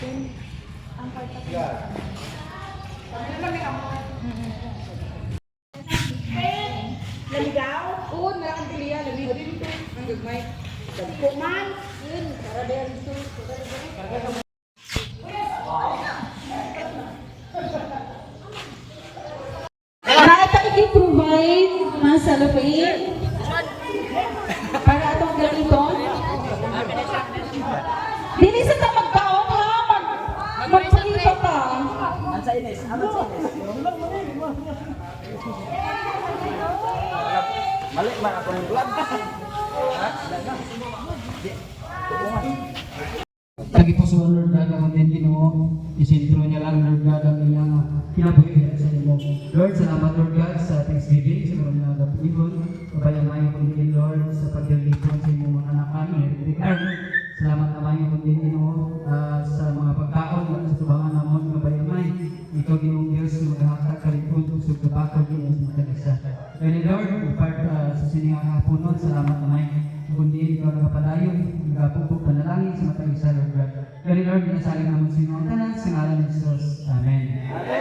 Ang part of Lamigaw? Oo, nakakantiliya. Lamigaw din ito. Ang gagmay. Kuman. Yun, para din ito. i-provide mga cellophane para atong ganito. Dili sa magkaon ha, magpakita ka. Ang sa Ines, ano sa Ines? Mali man ako ng vlog. Lagi po sa Lord God ang din Ginoo, isentro niya lang Lord God ang iyang kinabuhi sa imo. Lord, salamat Lord God sa Thanksgiving, sa mga nagapilon, kabayamay po din Lord sa paglilipon sa imong mga anakan, salamat naman yung din Ginoo sa mga pagkaon at sa tubangan namon kabayamay. Ikaw Ginoong Diyos na maghahatag kalipon sa tabako din sa mga isa. Kaya Lord, part sa siningang hapunon, salamat naman kundi ikaw nakapadayon, nagapupog panalangin sa matang isa Lord God. Kaya Lord, inasaling naman sa inyo ang tanan sa ngalan ni Jesus. Amen.